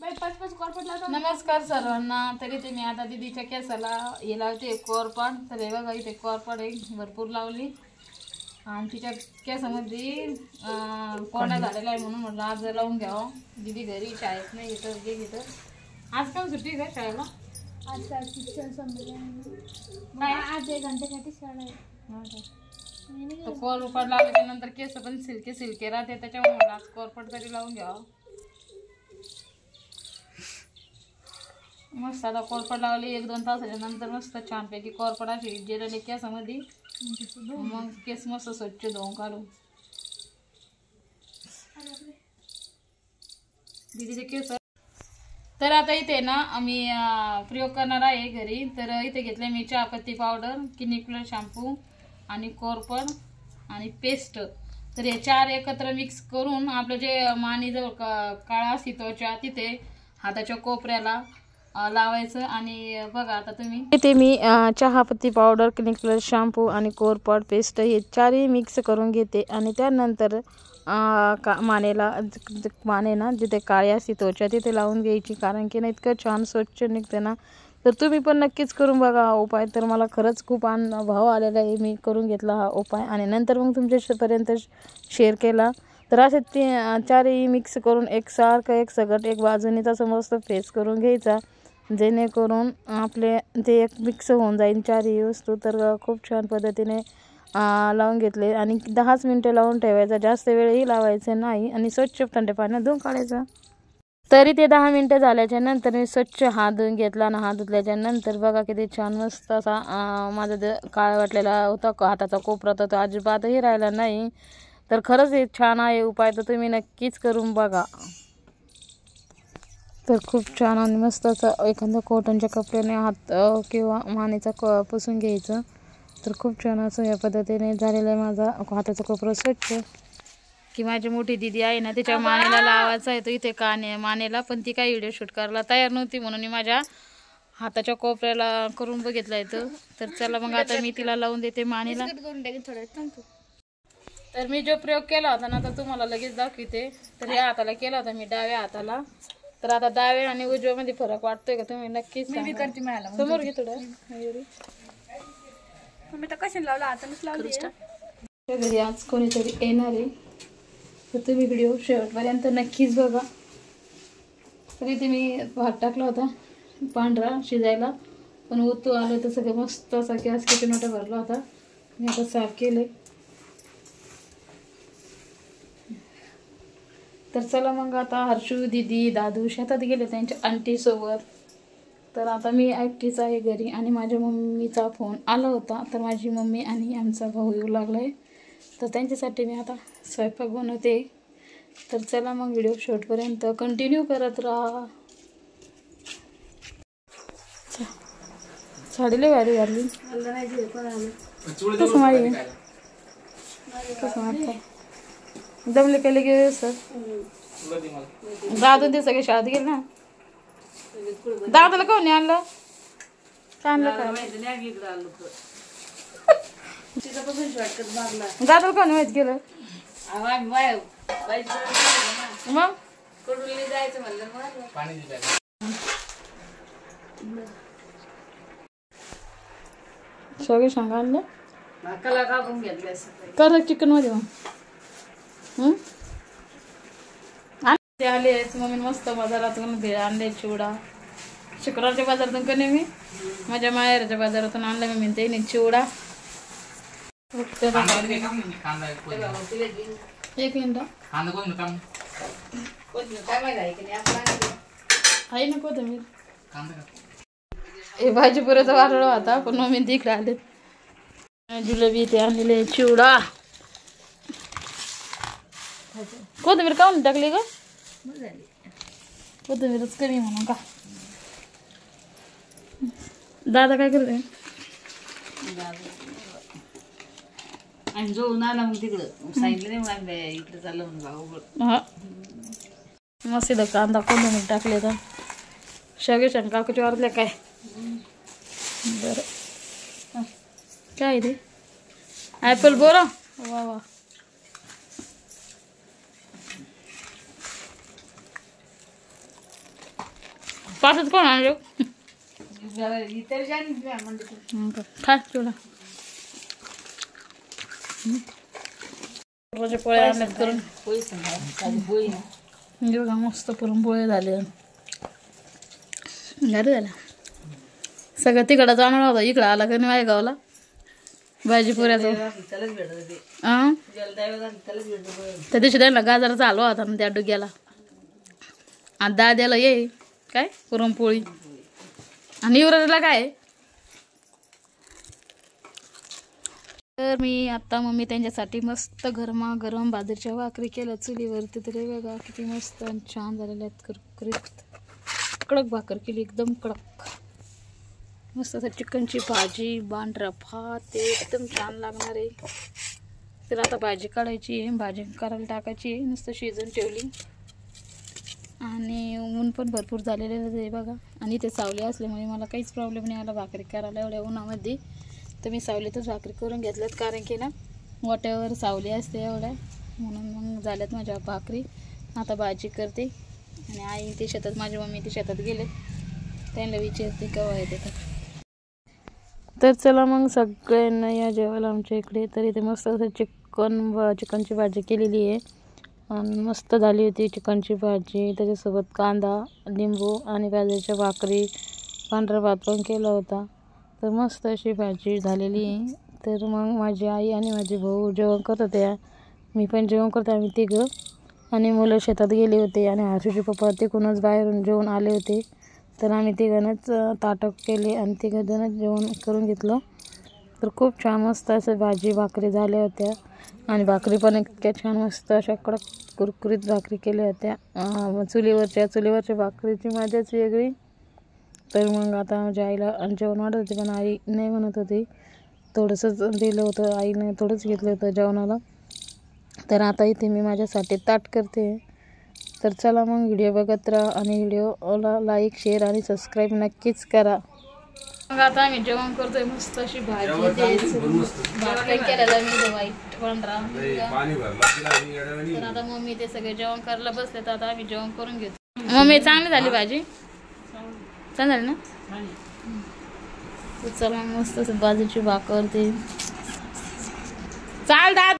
नमस्कार सर्वांना. तरी तुम्ही आता दीदीच्या केसाला हे लावते कोरपाड. तर हे बघा इथे कोरपाड एक भरपूर लावली आणि तिच्या केसामध्ये कोंडा झालेला आहे म्हणून म्हटलं आज लावून घ्यावं. दीदी घरी शाळेत नाही येतं गे घेतं. आज पण सुट्टी का शाळेला? आज शिक्षण संपलं नाही, आज 1 घंट्यासाठी शाळा आहे. तर कोरपाड लावल्याच्या नंतर केस पण सिल्के राहते, त्याच्यामुळे म्हटलं आज कोरपाड तरी लावून घ्यावं. मस्त आता कोरपड लावली 1-2 तासाच्या नंतर मस्त छानपैकी कोरपड अशी जिरले केसामध्ये. मग केस मस्त स्वच्छ धुवून काढू. दीदीचे केस. तर आता इथे ना आम्ही प्रयोग करणार आहे घरी. तर इथे घेतले मी चहापत्ती पावडर, क्लिनिक प्लस शॅम्पू आणि कोरपड आणि पेस्ट. तर हे 4 एकत्र मिक्स करून आपलं जे मानेजवळ काळा असती त्वचा तिथे हाताच्या कोपऱ्याला लावायचं. आणि बघा आता तुम्ही इथे मी चहापत्ती पावडर, क्लिनिक प्लस शॅम्पू आणि कोरपड पेस्ट हे 4ही मिक्स करून घेते. आणि त्यानंतर माने ना जिथे काळी असते त्वचा तिथे लावून घ्यायची, कारण की ना इतकं छान स्वच्छ निघते ना. तर तुम्ही पण नक्कीच करून बघा हा उपाय. तर मला खरंच खूप अनुभव आलेला आहे. मी करून घेतला हा उपाय आणि नंतर मग तुमच्यापर्यंत शेअर केला. तर असे 4ही मिक्स करून एकसारखं एक सगट एक बाजूने तसं मस्त फेस करून घ्यायचा, जेणेकरून आपले ते एक मिक्स होऊन जाईल 4ही वस्तू. तर खूप छान पद्धतीने लावून घेतले आणि 10च मिनटं लावून ठेवायचा, जास्त वेळही लावायचं नाही आणि स्वच्छ थंड पाण्यात धुवून काढायचं. तरी ते 10 मिनटं झाल्याच्या नंतर मी स्वच्छ हात धुवून घेतला आणि हात धुतल्याच्या नंतर बघा किती छान मस्त असा माझा काळा वाटलेला होता हाताचा कोपरा, तर तो अजिबातही राहिला नाही. तर खरंच हे छान आहे उपाय, तर तुम्ही नक्कीच करून बघा. तर खूप छान आणि मस्त असं एखाद्या कॉटनच्या कपड्याने हात किंवा मानेचा पुसून घ्यायचं. तर खूप छान असं या पद्धतीने झालेलं आहे माझा हाताचा कोपरा स्वच्छ. की माझी मोठी दीदी आहे ना तिच्या मानेला लावायचा आहे तो इथे मानेला, पण ती काही व्हिडिओ शूट करायला तयार नव्हती म्हणून मी माझ्या हाताच्या कोपऱ्याला करून बघितला येतं. तर चला मग आता मी तिला लावून देते मानेला. तर मी जो प्रयोग केला होता ना तर तुम्हाला लगेच दाखवते. तर या हाताला केला होता मी डाव्या हाताला. तर आता डाव्या आणि उजव्यामध्ये फरक वाटतोय का तुम्ही नक्कीच समोर घे थोडं. घरी आज कोणीतरी येणार आहे, तर तुम्ही व्हिडिओ शेवटपर्यंत नक्कीच बघा. तर इथे मी भात टाकला होता पांढरा शिजायला, पण ओतू आलं तर सगळं मस्त असा गॅस किती मोठा भरला होता. मी आता साफ केले. तर चला मग आता हर्षू दीदी दादू शेतात गेले त्यांच्या आंटीसोबत. तर आता मी एकटीच आहे घरी आणि माझ्या मम्मीचा फोन आला होता. तर माझी मम्मी आणि आमचा भाऊ येऊ लागला आहे, तर त्यांच्यासाठी मी आता स्वयंपाक बनवते. तर चला मग व्हिडिओ शेवटपर्यंत कंटिन्यू करत राहा. साडीला भारी घालली कसं मारी कसं मारता दमले केले गे सर. दादू ते सगळे शाळेत गेले ना. दादाला कोण नाही आणलं? काय आणलं काय दादाला कोण माहित गेलं मग सगळे सांगा आणलं कर चिकन मध्ये मग आले मम्मी मस्त बाजारातून आणले चिवडा. शुक्रवारच्या बाजारातून कधी मी माझ्या माहेरच्या बाजारातून आणला मी ते चिवडा. एक मिनिट आहे ना कोथिंबीर. हे भाजीपुऱ्याचा वारळ होता पण मम्मी तिकडे आले. जिलेबी ते आणलेले चिवडा. कोथिंबीर काऊन टाकली ग? कोथिंबीरच कमी म्हणून का. दादा काय करते? जाऊन आला मग तिकडं सांगितलं नाही इकडे चाललं म्हणून. हा मस्त कांदा कोथिंबीर टाकले तर शगेशन काकूच्या वारले काय. बरं काय ते ॲपल बोरा वा वा. पाचच कोण आणलो इतर जाणी म्हणजे खा तुला पोळ्या आणल्यात करून पोळी सांगा पोळी ना म्हणजे बघा मस्त पुरणपोळ्या झाले झालं सगळं तिकडं जाणार होता इकडं आला का नाही माझ्या गावाला भाजी पुऱ्याचं त्यालाच भेटत होते हां त्यालाच भेटत त्या दिवशी त्यांना गाजराचा हलवा होता ना त्या डोक्याला आणि दाद्याला ये काय पुरणपोळी आणि युवराजला काय तर मी आता मम्मी त्यांच्यासाठी मस्त गरमागरम बाजरीच्या भाकरी केल्या चुलीवरती तरी बघा किती मस्त आणि छान झालेल्या आहेत कुरकुरीत कडक भाकर केली एकदम कडक मस्त असं चिकनची भाजी पांढरा भात ते एकदम छान लागणार आहे तर आता भाजी काढायची आहे भाजी करायला टाकायची आहे नुसतं शिजून ठेवली आणि ऊन पण भरपूर झालेलं आहे बघा आणि ते सावली असल्यामुळे मला काहीच प्रॉब्लेम नाही आला भाकरी करायला एवढ्या उन्हामध्ये तर मी सावलीतच भाकरी करून घेतल्यात कारण की ना वाट्यावर सावली असते एवढ्या म्हणून मग झाल्यात माझ्या भाकरी आता भाजी करते आणि आई ते शेतात माझी मम्मी ते शेतात गेले त्यांना विचारते केव्हा येते तर चला मग सगळ्यांना या जेवायला आमच्या इकडे तर इथे मस्त असं चिकनची भाजी केलेली आहे आणि मस्त झाली होती चिकनची भाजी त्याच्यासोबत कांदा लिंबू आणि बाजरीच्या भाकरी पांढरा भात पण केला होता तर मस्त अशी भाजी झालेली आहे तर मग माझी आई आणि माझे भाऊ जेवण करत होते मी पण जेवण करते आम्ही तिघं आणि मुलं शेतात गेले होते आणि हर्षूचे पप्पा तिकडूनच बाहेरून जेवण आले होते तर आम्ही तिघांनाच ताटक केले आणि तिघजणच जेवण करून घेतलं तर खूप छान मस्त असं भाजी भाकरी झाल्या होत्या आणि भाकरी पण इतक्या छान मस्त अशा कडक कुरकुरीत भाकरी केल्या होत्या चुलीवरच्या भाकरीची मजाच वेगळी तर मग आता माझ्या आईला जेवण वाढत होते पण आई नाही म्हणत होती थोडंसंच दिलं होतं आईने थोडंच घेतलं होतं जेवणाला तर आता इथे मी माझ्यासाठी ताट करते तर चला मग व्हिडिओ बघत राहा आणि व्हिडिओला लाईक शेअर आणि सबस्क्राईब नक्कीच करा मग आता आम्ही जेवण करतोय मस्त अशी भाजी भात केलेला मी वाईट पांढरा तर आता मम्मी ते सगळे जेवण करायला बसले तर आता आम्ही जेवण करून घेतो मम्मी चांगली झाली भाजी छान झाली ना चला मस्त बाजूची भाकर ते चाल दाद